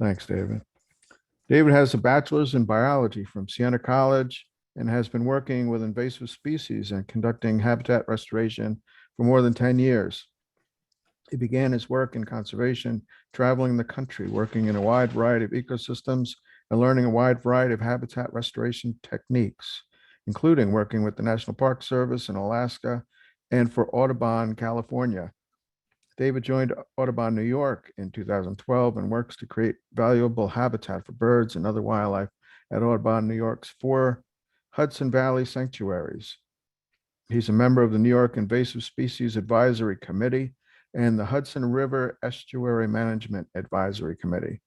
Thanks, David. David has a bachelor's in biology from Siena College and has been working with invasive species and conducting habitat restoration for more than 10 years. He began his work in conservation, traveling the country, working in a wide variety of ecosystems and learning a wide variety of habitat restoration techniques, including working with the National Park Service in Alaska and for Audubon California. David joined Audubon New York in 2012 and works to create valuable habitat for birds and other wildlife at Audubon New York's 4 Hudson Valley Sanctuaries. He's a member of the New York Invasive Species Advisory Committee and the Hudson River Estuary Management Advisory Committee,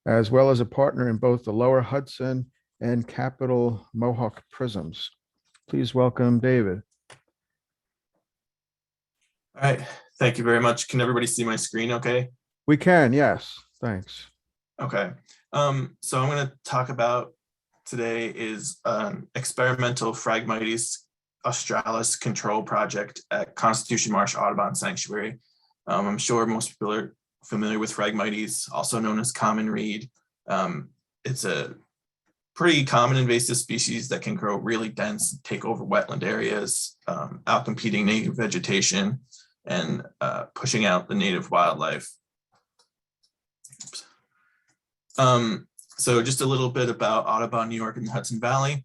as well as a partner in both the Lower Hudson and Capitol Mohawk PRISMs. Please welcome David. All right, thank you very much. Can everybody see my screen okay? We can, yes, thanks. Okay, so I'm gonna talk about today is an experimental Phragmites australis control project at Constitution Marsh Audubon Sanctuary. I'm sure most people are familiar with Phragmites, also known as common reed. It's a pretty common invasive species that can grow really dense, take over wetland areas, outcompeting native vegetation, and pushing out the native wildlife. So just a little bit about Audubon New York and the Hudson Valley.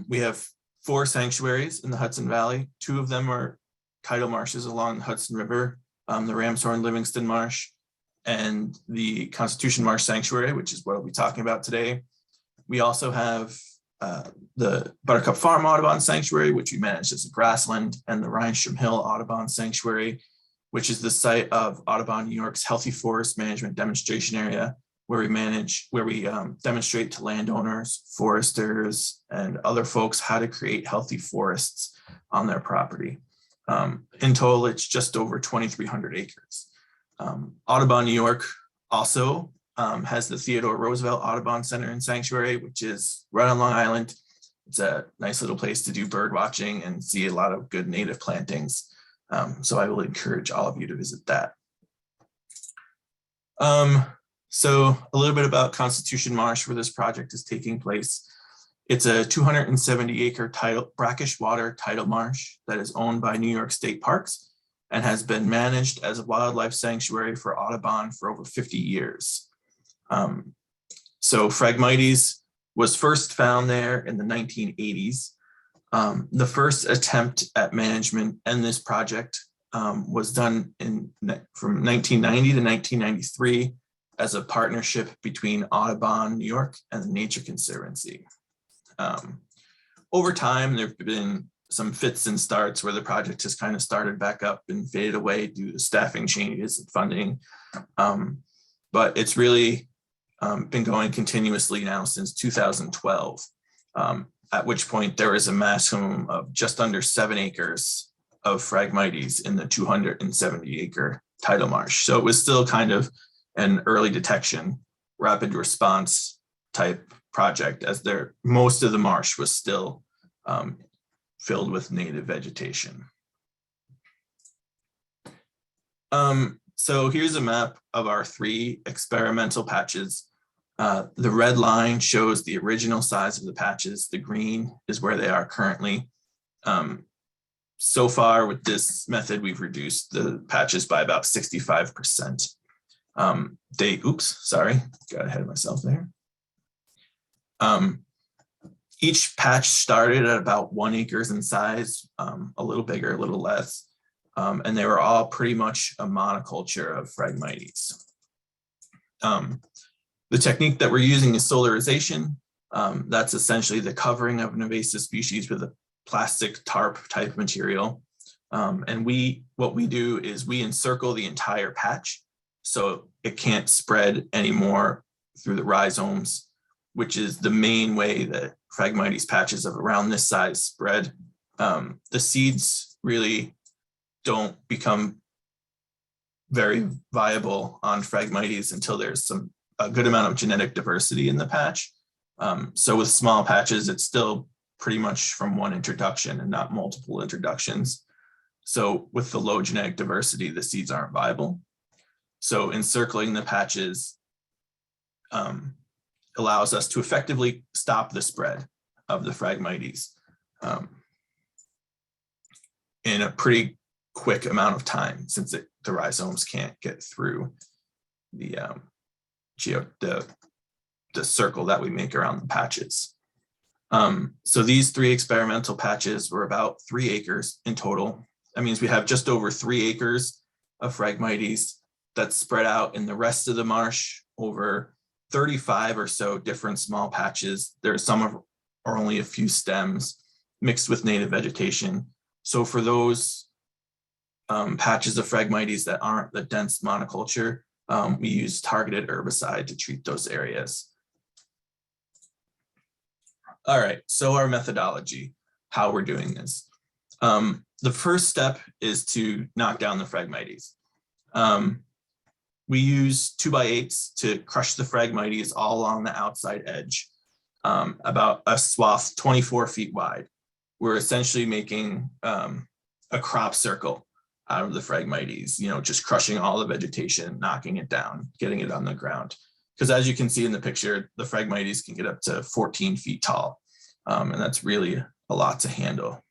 We have 4 sanctuaries in the Hudson Valley. 2 of them are tidal marshes along the Hudson River, the Ramshorn-Livingston Marsh, and the Constitution Marsh Sanctuary, which is what we'll be talking about today. We also have the Buttercup Farm Audubon Sanctuary, which we manage as a grassland, and the Rhinestrom Hill Audubon Sanctuary, which is the site of Audubon New York's Healthy Forest Management Demonstration Area, where we demonstrate to landowners, foresters, and other folks how to create healthy forests on their property. In total, it's just over 2,300 acres. Audubon New York also has the Theodore Roosevelt Audubon Center and Sanctuary, which is right on Long Island. It's a nice little place to do bird watching and see a lot of good native plantings. So I will encourage all of you to visit that. So a little bit about Constitution Marsh, where this project is taking place. It's a 270-acre brackish water tidal marsh that is owned by New York State Parks and has been managed as a wildlife sanctuary for Audubon for over 50 years. So Phragmites was first found there in the 1980s. The first attempt at management in this project was done from 1990 to 1993 as a partnership between Audubon New York and the Nature Conservancy. Over time, there have been some fits and starts where the project has kind of started back up and faded away due to staffing changes and funding. But it's really been going continuously now since 2012, at which point there is a maximum of just under 7 acres of Phragmites in the 270-acre tidal marsh. So it was still kind of an early detection, rapid response type project, as most of the marsh was still filled with native vegetation. So here's a map of our 3 experimental patches. The red line shows the original size of the patches. The green is where they are currently. So far with this method, we've reduced the patches by about 65%. Sorry, got ahead of myself there. Each patch started at about 1 acre in size, a little bigger, a little less. And they were all pretty much a monoculture of Phragmites. The technique that we're using is solarization. That's essentially the covering of an invasive species with a plastic tarp type material. And what we do is we encircle the entire patch so it can't spread anymore through the rhizomes, which is the main way that Phragmites patches of around this size spread. The seeds really don't become very viable on Phragmites until there's a good amount of genetic diversity in the patch. So with small patches, it's still pretty much from one introduction and not multiple introductions. So with the low genetic diversity, the seeds aren't viable. So encircling the patches allows us to effectively stop the spread of the Phragmites in a pretty quick amount of time, since the rhizomes can't get through the circle that we make around the patches. So these 3 experimental patches were about 3 acres in total. That means we have just over 3 acres of Phragmites that's spread out in the rest of the marsh over 35 or so different small patches. There's some are only a few stems mixed with native vegetation. So for those patches of Phragmites that aren't the dense monoculture, we use targeted herbicide to treat those areas. All right, so our methodology, how we're doing this. The first step is to knock down the Phragmites. We use 2x8s to crush the Phragmites all along the outside edge, about a swath 24 feet wide. We're essentially making a crop circle out of the Phragmites, just crushing all the vegetation, knocking it down, getting it on the ground. Because as you can see in the picture, the Phragmites can get up to 14 feet tall, and that's really a lot to handle.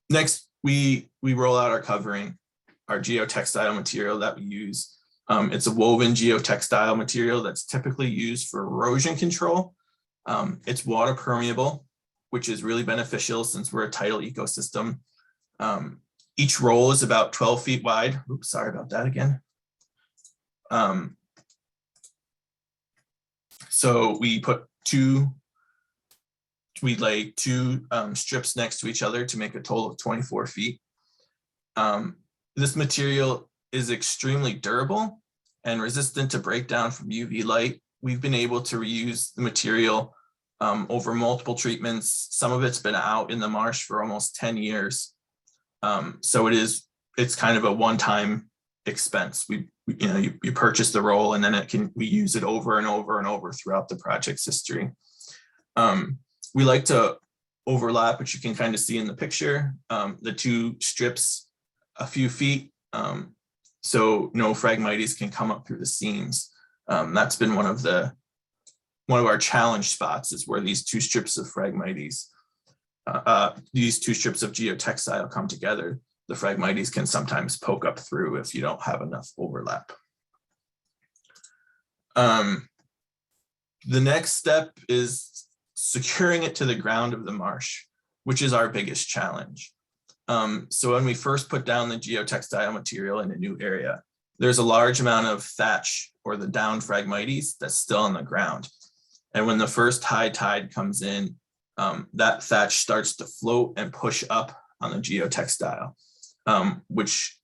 Next, we roll out our covering, our geotextile material that we use. It's a woven geotextile material that's typically used for erosion control. It's water permeable, which is really beneficial since we're a tidal ecosystem. Each roll is about 12 feet wide. Oops, sorry about that again. So we lay 2 strips next to each other to make a total of 24 feet. This material is extremely durable and resistant to breakdown from UV light. We've been able to reuse the material over multiple treatments. Some of it's been out in the marsh for almost 10 years. So it's kind of a one-time expense. You purchase the roll and then we use it over and over and over throughout the project's history. We like to overlap, which you can kind of see in the picture, the 2 strips a few feet, so no Phragmites can come up through the seams. That's been one of our challenge spots, is where these 2 strips of Phragmites, these 2 strips of geotextile come together. The Phragmites can sometimes poke up through if you don't have enough overlap. The next step is securing it to the ground of the marsh, which is our biggest challenge. So when we first put down the geotextile material in a new area, there's a large amount of thatch, or the down Phragmites, that's still on the ground. And when the first high tide comes in, that thatch starts to float and push up on the geotextile, which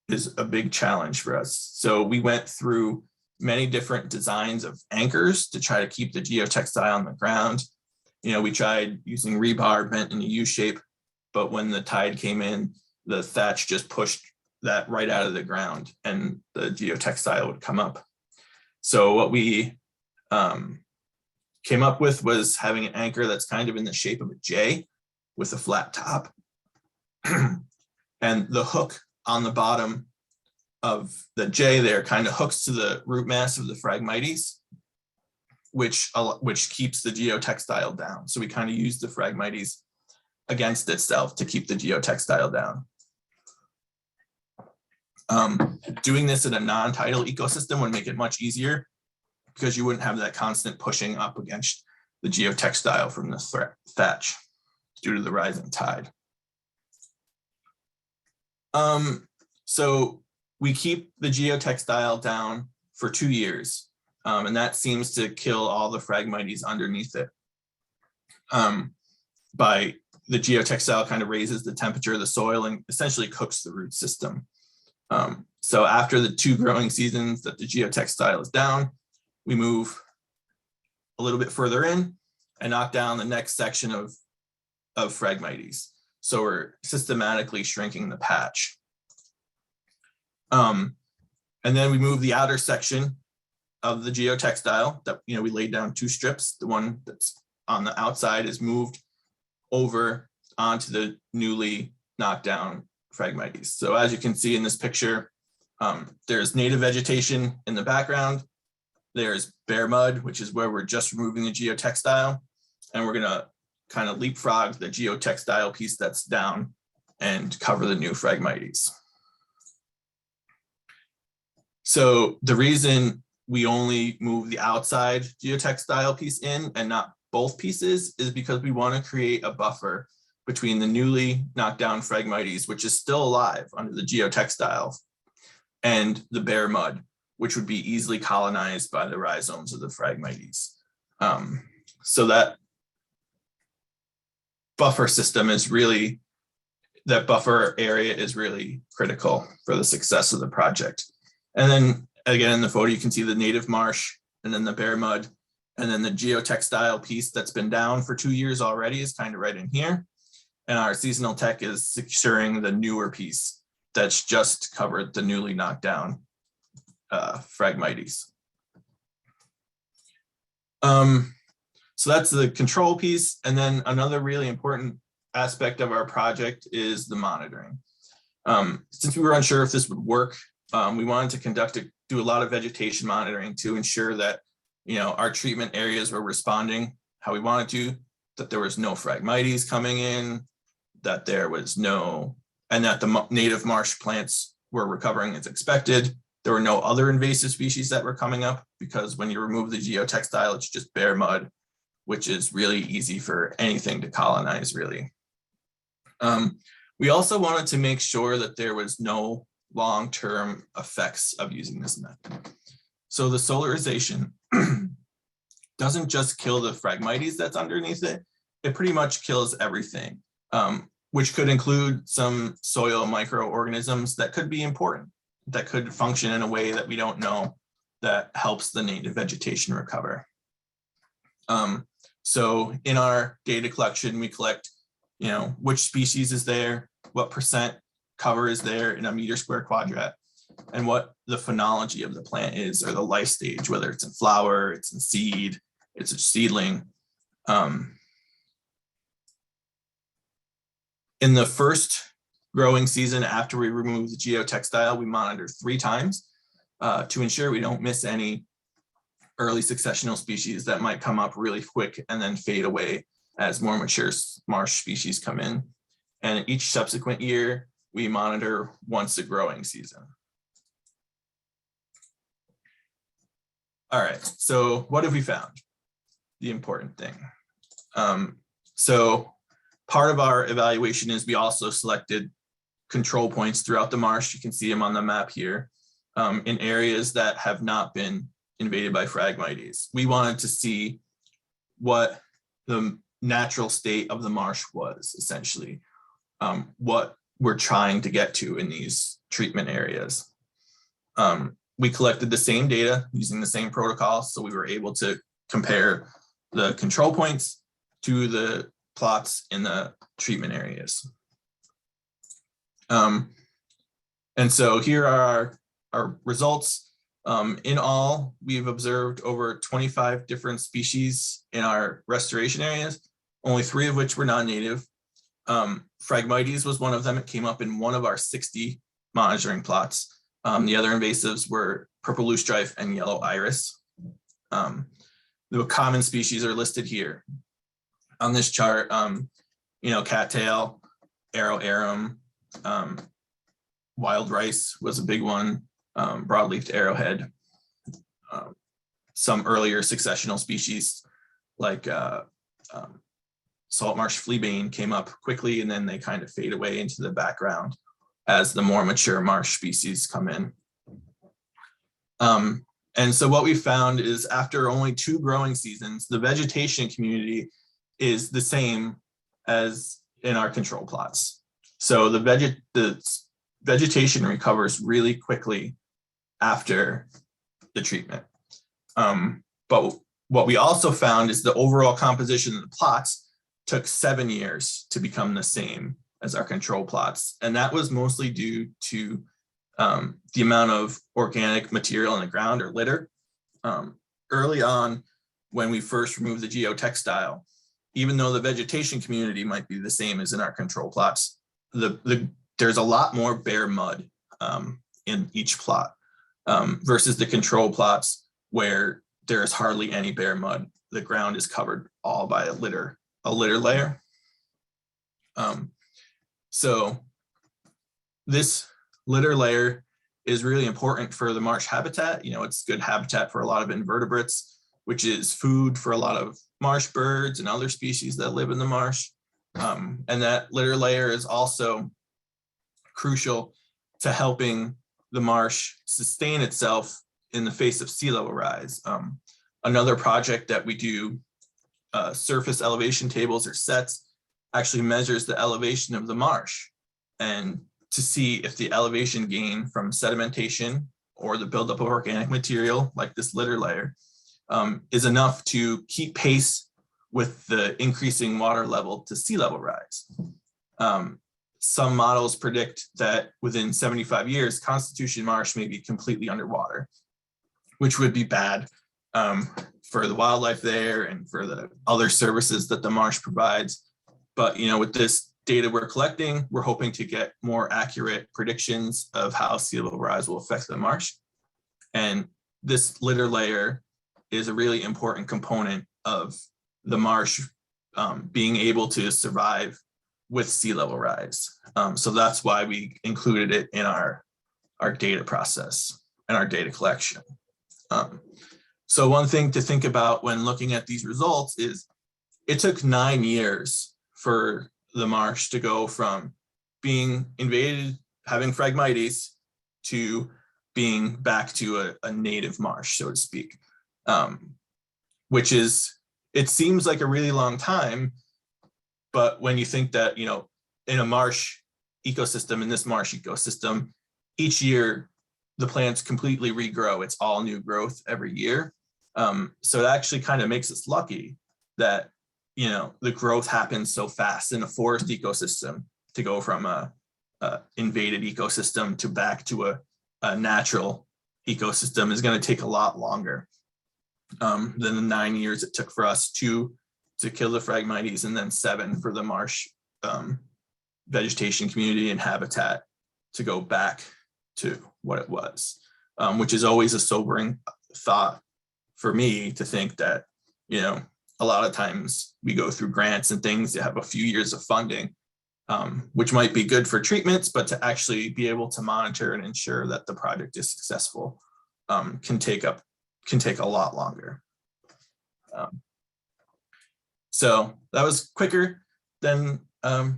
is a big challenge for us. So we went through many different designs of anchors to try to keep the geotextile on the ground. We tried using rebar bent in a U shape, but when the tide came in, the thatch just pushed that right out of the ground and the geotextile would come up. So what we came up with was having an anchor that's kind of in the shape of a J with a flat top. And the hook on the bottom of the J there kind of hooks to the root mass of the Phragmites, which keeps the geotextile down. So we kind of use the Phragmites against itself to keep the geotextile down. Doing this in a non-tidal ecosystem would make it much easier, because you wouldn't have that constant pushing up against the geotextile from the thatch due to the rising tide. So we keep the geotextile down for 2 years, and that seems to kill all the Phragmites underneath it. By the geotextile kind of raises the temperature of the soil and essentially cooks the root system. So after the 2 growing seasons that the geotextile is down, we move a little bit further in and knock down the next section of Phragmites. So we're systematically shrinking the patch. And then we move the outer section of the geotextile that we laid down 2 strips. The one that's on the outside is moved over onto the newly knocked down Phragmites. So as you can see in this picture, There's native vegetation in the background. There's bare mud, which is where we're just removing the geotextile. And we're gonna kind of leapfrog the geotextile piece that's down and cover the new Phragmites. So the reason we only move the outside geotextile piece in and not both pieces is because we want to create a buffer between the newly knocked down Phragmites, which is still alive under the geotextile, and the bare mud, which would be easily colonized by the rhizomes of the Phragmites. So that buffer system is really, that buffer area is really critical for the success of the project. And then again, in the photo, you can see the native marsh and then the bare mud, and then the geotextile piece that's been down for 2 years already is kind of right in here. And our seasonal tech is securing the newer piece that's just covered the newly knocked down Phragmites. So that's the control piece. And then another really important aspect of our project is the monitoring. Since we were unsure if this would work, we wanted to do a lot of vegetation monitoring to ensure that, you know, our treatment areas were responding how we wanted to, that there was no Phragmites coming in, that there was no, and that the native marsh plants were recovering as expected. There were no other invasive species that were coming up, because when you remove the geotextile, it's just bare mud, which is really easy for anything to colonize, really. We also wanted to make sure that there was no long-term effects of using this method. So the solarization doesn't just kill the Phragmites that's underneath it, it pretty much kills everything, which could include some soil microorganisms that could be important, that could function in a way that we don't know, that helps the native vegetation recover. So in our data collection, we collect, you know, which species is there, what percent cover is there in a meter square quadrat, and what the phenology of the plant is, or the life stage, whether it's in flower, it's in seed, it's a seedling. In the first growing season after we remove the geotextile, we monitor 3 times to ensure we don't miss any early successional species that might come up really quick and then fade away as more mature marsh species come in. And each subsequent year, we monitor once a growing season. All right, so what have we found? The important thing. So part of our evaluation is we also selected control points throughout the marsh. You can see them on the map here, in areas that have not been invaded by Phragmites. We wanted to see what the natural state of the marsh was, essentially, what we're trying to get to in these treatment areas. We collected the same data using the same protocol, so we were able to compare the control points to the plots in the treatment areas. And so here are our results. In all, we've observed over 25 different species in our restoration areas, only 3 of which were non-native. Phragmites was one of them. It came up in one of our 60 monitoring plots. The other invasives were purple loosestrife and yellow iris. The common species are listed here on this chart. You know, cattail, arrow arum, wild rice was a big one, broadleafed arrowhead. Some earlier successional species like salt marsh fleabane came up quickly, and then they kind of fade away into the background as the more mature marsh species come in. And so what we found is after only 2 growing seasons, the vegetation community is the same as in our control plots. So the vegetation recovers really quickly after the treatment. But what we also found is the overall composition of the plots took 7 years to become the same as our control plots. And that was mostly due to the amount of organic material in the ground, or litter. Early on, when we first removed the geotextile, even though the vegetation community might be the same as in our control plots, there's a lot more bare mud in each plot, versus the control plots where there is hardly any bare mud. The ground is covered all by a litter layer. So this litter layer is really important for the marsh habitat. It's good habitat for a lot of invertebrates, which is food for a lot of marsh birds and other species that live in the marsh. And that litter layer is also crucial to helping the marsh sustain itself in the face of sea level rise. Another project that we do, surface elevation tables or sets, actually measures the elevation of the marsh, and to see if the elevation gain from sedimentation or the buildup of organic material like this litter layer is enough to keep pace with the increasing water level to sea level rise. Some models predict that within 75 years, Constitution Marsh may be completely underwater, which would be bad for the wildlife there and for the other services that the marsh provides. But with this data we're collecting, we're hoping to get more accurate predictions of how sea level rise will affect the marsh. And this litter layer is a really important component of the marsh being able to survive with sea level rise. So that's why we included it in our data process and our data collection. So one thing to think about when looking at these results is it took 9 years for the marsh to go from being invaded, having Phragmites, to being back to a native marsh, so to speak, which is, it seems like a really long time, but when you think that, in a marsh ecosystem, in this marsh ecosystem, each year the plants completely regrow. It's all new growth every year. So it actually kind of makes us lucky that, the growth happens so fast in a forest ecosystem. To go from a invaded ecosystem to back to a natural ecosystem is going to take a lot longer than the 9 years it took for us to kill the Phragmites, and then 7 for the marsh vegetation community and habitat to go back to what it was, which is always a sobering thought for me, to think that, a lot of times we go through grants and things that have a few years of funding, which might be good for treatments, but to actually be able to monitor and ensure that the project is successful can take a lot longer. So that was quicker than I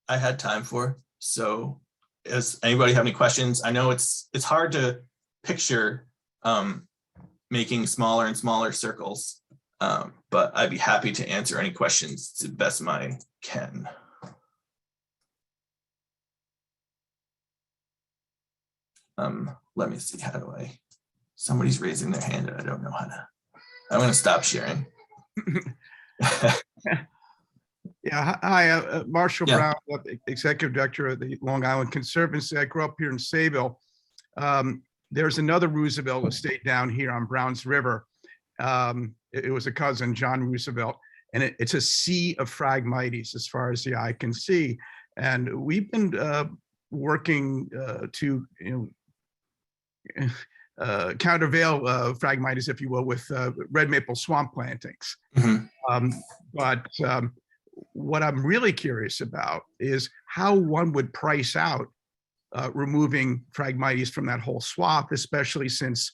had time for. So does anybody have any questions? I know it's hard to picture making smaller and smaller circles, but I'd be happy to answer any questions to the best of my can. Let me see, how do somebody's raising their hand and I don't know how to, I'm going to stop sharing. Yeah, hi, Marshall Yeah. Brown, Executive Director of the Long Island Conservancy. I grew up here in Sayville. There's another Roosevelt estate down here on Browns River. It was a cousin, John Roosevelt, and it's a sea of Phragmites as far as the eye can see. And we've been working to countervail Phragmites, if you will, with red maple swamp plantings. Mm-hmm. But what I'm really curious about is how one would price out removing Phragmites from that whole swath, especially since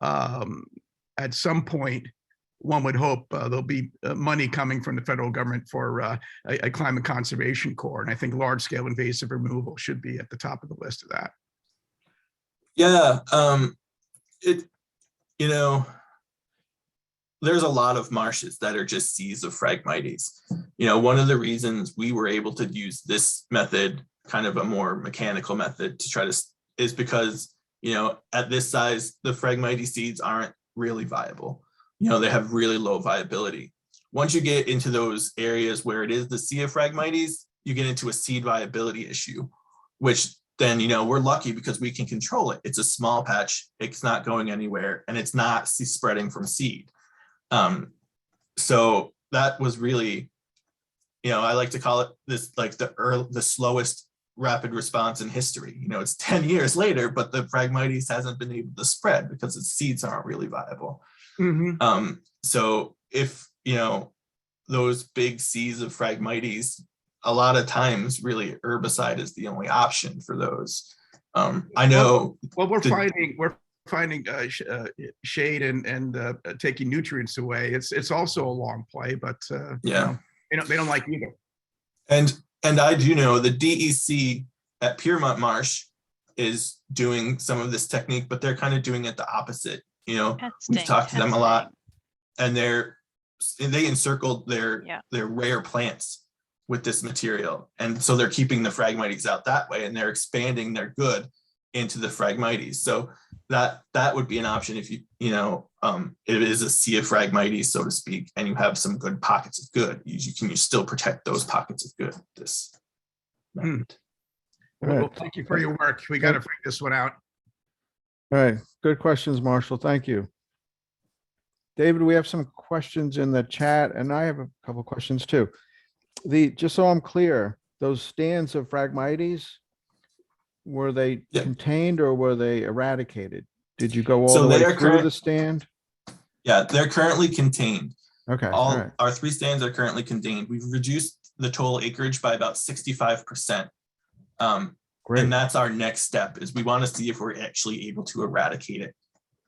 at some point one would hope there'll be money coming from the federal government for a climate conservation corps. And I think large scale invasive removal should be at the top of the list of that. Yeah, there's a lot of marshes that are just seas of Phragmites. One of the reasons we were able to use this method, kind of a more mechanical method, to try to, is because, at this size, the Phragmite seeds aren't really viable. They have really low viability. Once you get into those areas where it is the sea of Phragmites, you get into a seed viability issue, which then, we're lucky because we can control it. It's a small patch, it's not going anywhere, and it's not spreading from seed. So that was really, I like to call it this, like the slowest rapid response in history. You know, it's 10 years later, but the Phragmites hasn't been able to spread because its seeds aren't really viable. So if, you know, those big seas of Phragmites, a lot of times really herbicide is the only option for those. I know. Well, we're finding shade and taking nutrients away. It's also a long play, but yeah, you know, they don't like either. And I do know the DEC at Piermont Marsh is doing some of this technique, but they're kind of doing it the opposite. You know, we've talked to them a lot, and they encircled their rare plants with this material, and so they're keeping the Phragmites out that way, and they're expanding their good into the Phragmites. So that would be an option if it is a sea of Phragmites, so to speak, and you have some good pockets of good. You still protect those pockets of good. This method. Well, thank you for your work. We got to figure this one out. All right, good questions, Marshall. Thank you. David, we have some questions in the chat, and I have a couple questions too. Just so I'm clear, those stands of Phragmites, were they contained or were they eradicated? Did you go all the way through the stand? Yeah, they're currently contained. Okay. Our 3 stands are currently contained. We've reduced the total acreage by about 65%. Great. And that's our next step, is we want to see if we're actually able to eradicate it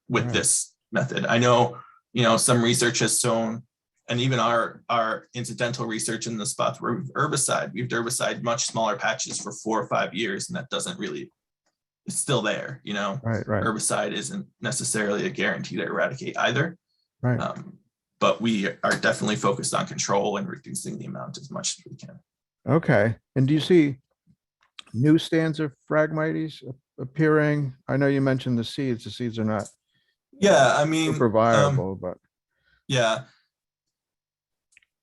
with this method. I know, you know, some research has shown, and even our incidental research in the spots where we've herbicide much smaller patches for 4 or 5 years, and that doesn't really, it's still there, you know. Right. Herbicide isn't necessarily a guarantee to eradicate either. Right. But we are definitely focused on control and reducing the amount as much as we can. Okay. And do you see new stands of Phragmites appearing? I know you mentioned the seeds. The seeds are not I mean, super viable, but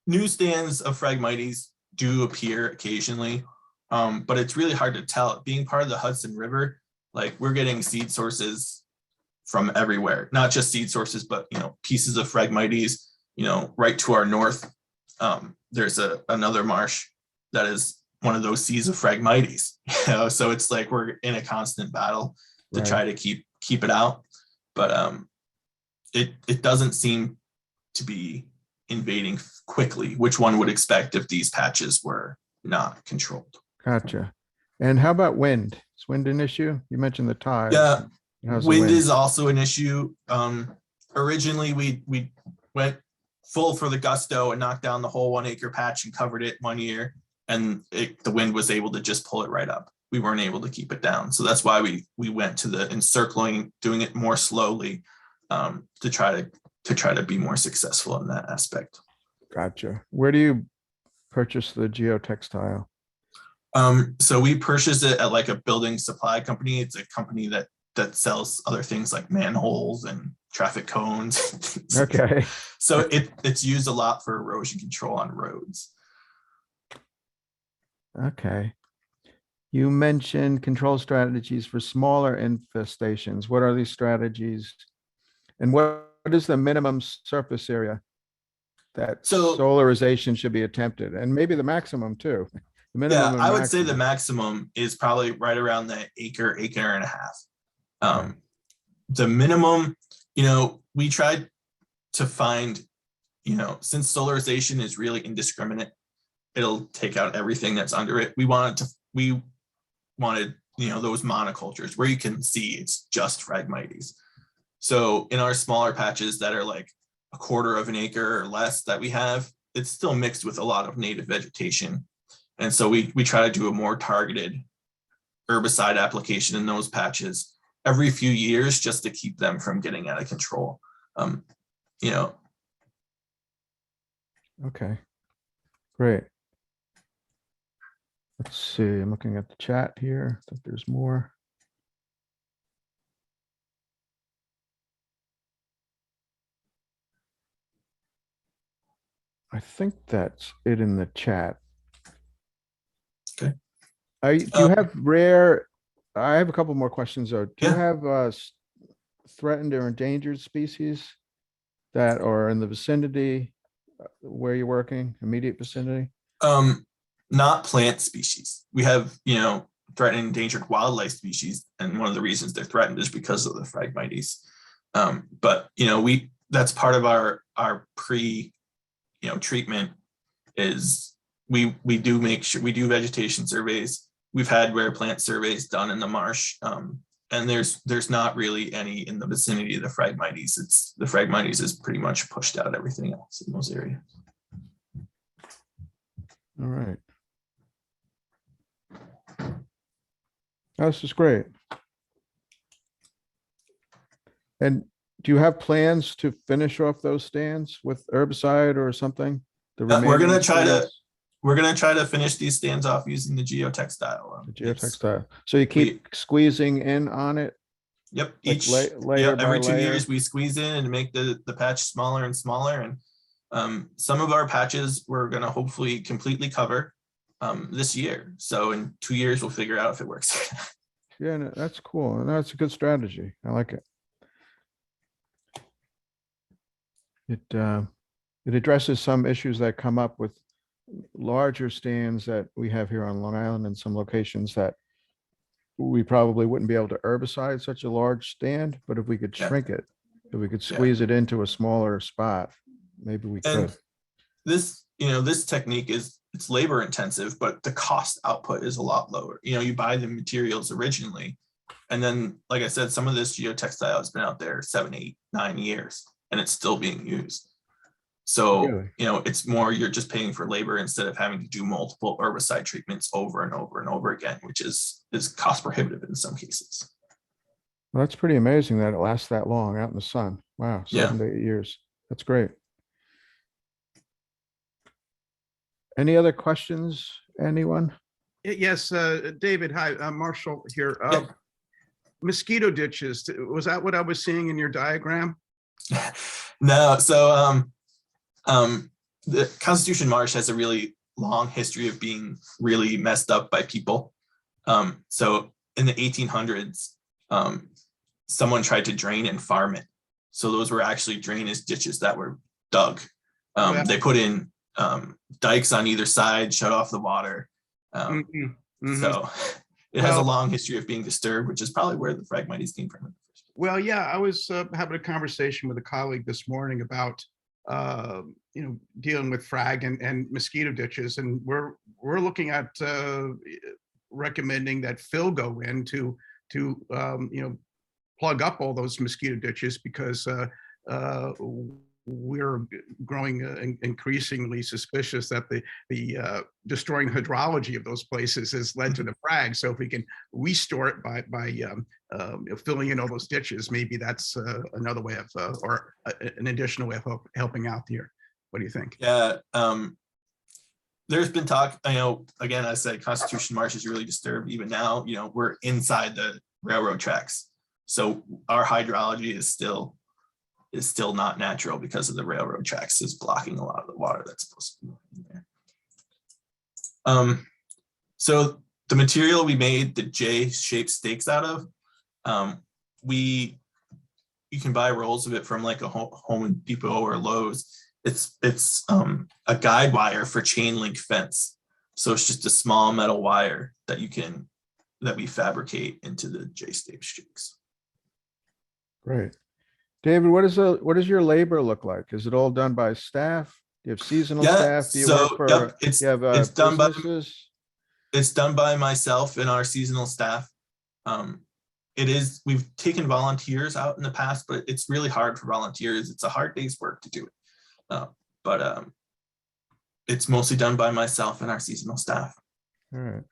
new stands of Phragmites do appear occasionally, but it's really hard to tell. Being part of the Hudson River, like, we're getting seed sources from everywhere, not just seed sources, but, you know, pieces of Phragmites, you know, right to our north. There's another marsh that is one of those seas of Phragmites, you know, so it's like we're in a constant battle to try to keep it out. But it doesn't seem to be invading quickly, which one would expect if these patches were not controlled. Gotcha. And how about wind? Is wind an issue? You mentioned the tide. Yeah, How's wind is also an issue. Originally, we went full for the gusto and knocked down the whole 1 acre patch and covered it 1 year, and the wind was able to just pull it right up. We weren't able to keep it down. So that's why we went to the encircling, doing it more slowly, to try to be more successful in that aspect. Gotcha. Where do you purchase the geotextile? So we purchased it at like a building supply company. It's a company that sells other things like manholes and traffic cones. Okay. So it's used a lot for erosion control on roads. Okay. You mentioned control strategies for smaller infestations. What are these strategies? And what is the minimum surface area that solarization should be attempted? And maybe the maximum too. The minimum. Yeah, I would say the maximum is probably right around the acre and a half. Okay. The minimum, you know, we tried to find, you know, since solarization is really indiscriminate, it'll take out everything that's under it. We wanted, you know, those monocultures where you can see it's just Phragmites. So in our smaller patches that are like 1/4 of an acre or less that we have, it's still mixed with a lot of native vegetation. And so we try to do a more targeted herbicide application in those patches every few years, just to keep them from getting out of control. You know. Okay, great. Let's see, I'm looking at the chat here. I think there's more. I think that's it in the chat. Okay. Do you have rare? I have a couple more questions though. Do you Yeah. have threatened or endangered species that are in the vicinity where you're working, immediate vicinity? Not plant species. We have, you know, threatened endangered wildlife species, and one of the reasons they're threatened is because of the Phragmites. But that's part of our pre treatment is we do make sure we do vegetation surveys. We've had rare plant surveys done in the marsh, and there's not really any in the vicinity of the Phragmites. It's the Phragmites is pretty much pushed out everything else in those areas. All right. This is great. And do you have plans to finish off those stands with herbicide or something? The We're remaining gonna try to stands? we're gonna try to finish these stands off using the geotextile. The geotextile. So you keep squeezing in on it? Yep. Like Each layer by every 2 layer? years we squeeze in and make the patch smaller and smaller. And some of our patches we're gonna hopefully completely cover this year. So in 2 years we'll figure out if it works. Yeah, no, that's cool. And that's a good strategy. I like it. It addresses some issues that come up with larger stands that we have here on Long Island and some locations that we probably wouldn't be able to herbicide such a large stand, but if we could Yeah. shrink it, if we could squeeze it into a smaller spot, maybe we And could. this technique it's labor intensive, but the cost output is a lot lower. You buy the materials originally, and then, like I said, some of this geotextile has been out there 7, 8, 9 years, and it's still being used. So, Really? it's more you're just paying for labor instead of having to do multiple herbicide treatments over and over and over again, which is cost prohibitive in some cases. Well, that's pretty amazing that it lasts that long out in the sun. Wow, Yeah. 7 to 8 years. That's great. Any other questions, anyone? Yes, David, hi, Marshall here. Yeah. Mosquito ditches, was that what I was seeing in your diagram? No, so the Constitution Marsh has a really long history of being really messed up by people. So in the 1800s, someone tried to drain and farm it. So those were actually drainage ditches that were dug. Wow. They put in dikes on either side, shut off the water. So it has a long history of being disturbed, which is probably where the Phragmites came from. Well, yeah, I was having a conversation with a colleague this morning about dealing with frag and mosquito ditches, and we're looking at recommending that fill go in to plug up all those mosquito ditches, because we're growing increasingly suspicious that the destroying hydrology of those places has led to the frag. So if we can restore it by filling in all those ditches, maybe that's another way of or an additional way of helping out here. What do you think? Yeah, there's been talk. I know, again, I said Constitution Marsh is really disturbed even now. We're inside the railroad tracks, so our hydrology is still not natural because of the railroad tracks is blocking a lot of the water that's supposed to be in there. So the material we made the J-shaped stakes out of, you can buy rolls of it from like a Home Depot or Lowe's. It's a guide wire for chain link fence. So it's just a small metal wire that we fabricate into the J-shaped stakes. Great. David, what does your labor look like? Is it all done by staff? Do you have seasonal staff? Do you work for, it's you have it's done by businesses? it's done by myself and our seasonal staff. We've taken volunteers out in the past, but it's really hard for volunteers. It's a hard day's work to do it. But it's mostly done by myself and our seasonal staff. All right.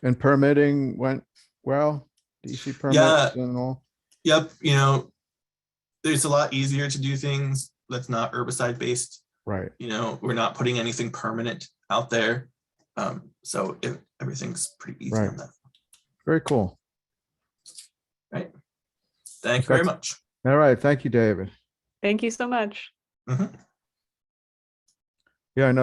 And permitting went well? DC permits and all? Yep. There's a lot easier to do things that's not herbicide based. Right. We're not putting anything permanent out there. So everything's pretty easy on that. Very cool. Right. Thank you very much. All right. Thank you, David. Thank you so much. Mhm. Yeah, I know.